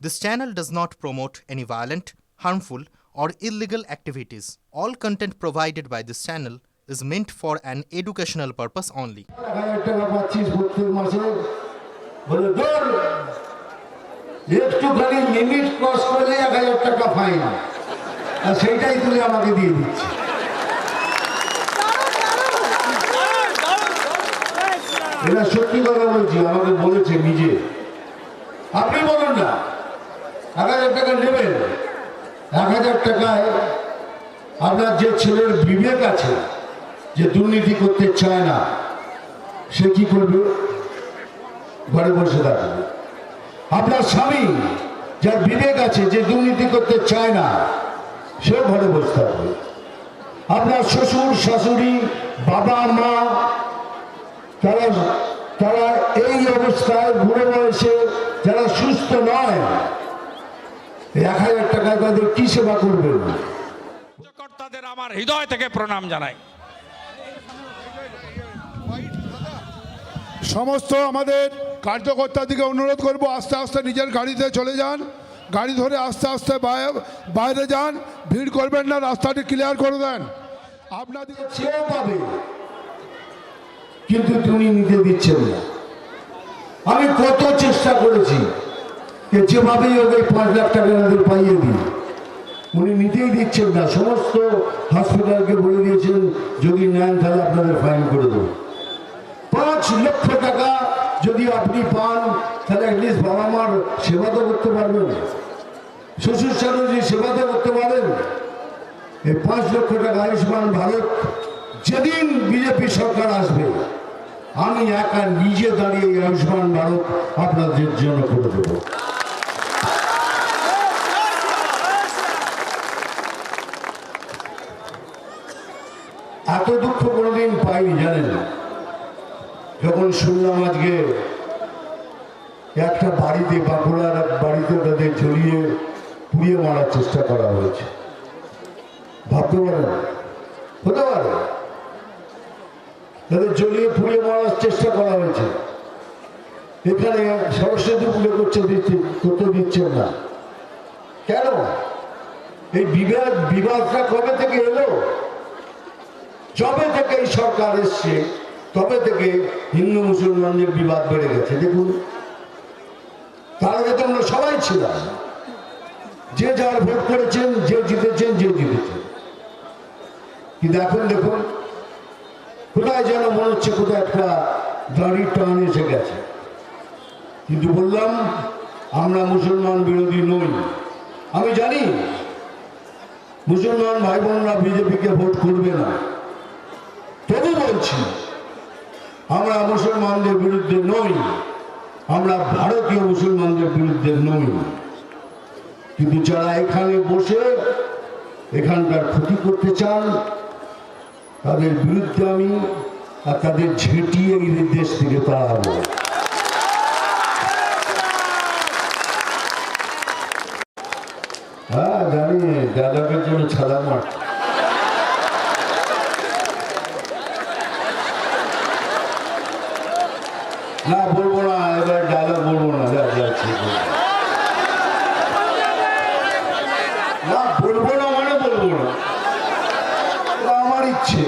This channel does not promote any violent, harmful, or illegal activities. All content provided by this channel is meant for an educational purpose only. একটুখানি limit cross করলে 1000 টাকা fine, আর সেইটাই তুলে আমাকে দিয়ে দিচ্ছে। এটা সত্যি কথা বলছি, আমাকে বলেছে নিজে। আপনি বলুন না 1000 টাকা নেবেন, 1000 টাকায় আপনার যে ছেলের বিবেক আছে, যে দুর্নীতি করতে চায় না, সে কি করবে? ঘরে বসে থাকবে। আপনার স্বামী যার বিবেক আছে, যে দুর্নীতি করতে চায় না, সে ঘরে বসে থাকবে। আপনার শ্বশুর শাশুড়ি, বাবা মা, তারা এই অবস্থায় বুড়ো বয়সে যারা সুস্থ নয়, 1000 টাকায় তাদের কি সেবা করবেন? কর্তাদের আমার হৃদয় থেকে প্রণাম জানাই। সমস্ত আমাদের কার্যকর্তাদিকে অনুরোধ করব, আস্তে আস্তে নিজের গাড়িতে চলে যান, গাড়ি ধরে আস্তে আস্তে বাইরে যান, ভিড় করবেন না, রাস্তাটি ক্লিয়ার করে দেন। আপনাদের চেয়েও পাবে, কিন্তু তুমি নিতে দিচ্ছেন না। আমি কত চেষ্টা করেছি যেভাবেই ওকে 5 লাখ টাকা ওদের পাইয়ে দিই, উনি নিতেই দিচ্ছেন না। সমস্ত হসপিটালকে বলে দিয়েছেন যদি নেন তাহলে আপনাদের ফাইন করে দেবো। 5 লক্ষ টাকা যদি আপনি পান তাহলে অ্যাটলিস্ট বাবা মার সেবা তো করতে পারবেন, শ্বশুর শাশুড়ির সেবা তো করতে পারেন। এই 5 লক্ষ টাকা আয়ুষ্মান ভারত যেদিন বিজেপি সরকার আসবে, আমি একা নিজে দাঁড়িয়ে আয়ুষ্মান ভারত আপনাদের জন্য করে দেব। এত দুঃখ কোনোদিন পাইনি জানেন। যখন শুনলাম আজকে একটা বাড়িতে, বাঁকুড়ার বাড়িতে তাদের জ্বলিয়ে পুড়িয়ে মারার চেষ্টা করা হয়েছে, ভাবতে পারেন? হতে পারে তাদের জ্বলিয়ে পুড়িয়ে মারার চেষ্টা করা হয়েছে। এখানে সরস্বতী পুজো করতে দিচ্ছেন না কেন? এই বিবাদটা কবে থেকে এলো? যবে থেকে এই সরকার এসছে তবে থেকে হিন্দু মুসলমানদের বিবাদ বেড়ে গেছে। দেখুন, তার আগে তো আমরা সবাই ছিলাম, যে যার ভোট করেছেন, যে জিতেছেন, কিন্তু এখন দেখুন কোথায় যেন মনে হচ্ছে কোথায় একটা দাঁড়ির টান এসে গেছে। কিন্তু বললাম আমরা মুসলমান বিরোধী নই। আমি জানি মুসলমান ভাই বোনরা বিজেপিকে ভোট করবে না, তবু বলছি আমরা মুসলমানদের বিরুদ্ধে নই, আমরা ভারতীয় মুসলমানদের বিরুদ্ধে নই। কিন্তু যারা এখানে বসে এখানকার ক্ষতি করতে চান, তাদের বিরুদ্ধে আমি আর তাদের ঝেঁটিয়ে এই দেশ থেকে তাড়াবো। হ্যাঁ জানি, দাদাকে জন্য ছাড়া মার। না বলবো না, এবার ডায়লগ বলবো না। না বলবো না মানে বলবো না, আমার ইচ্ছে।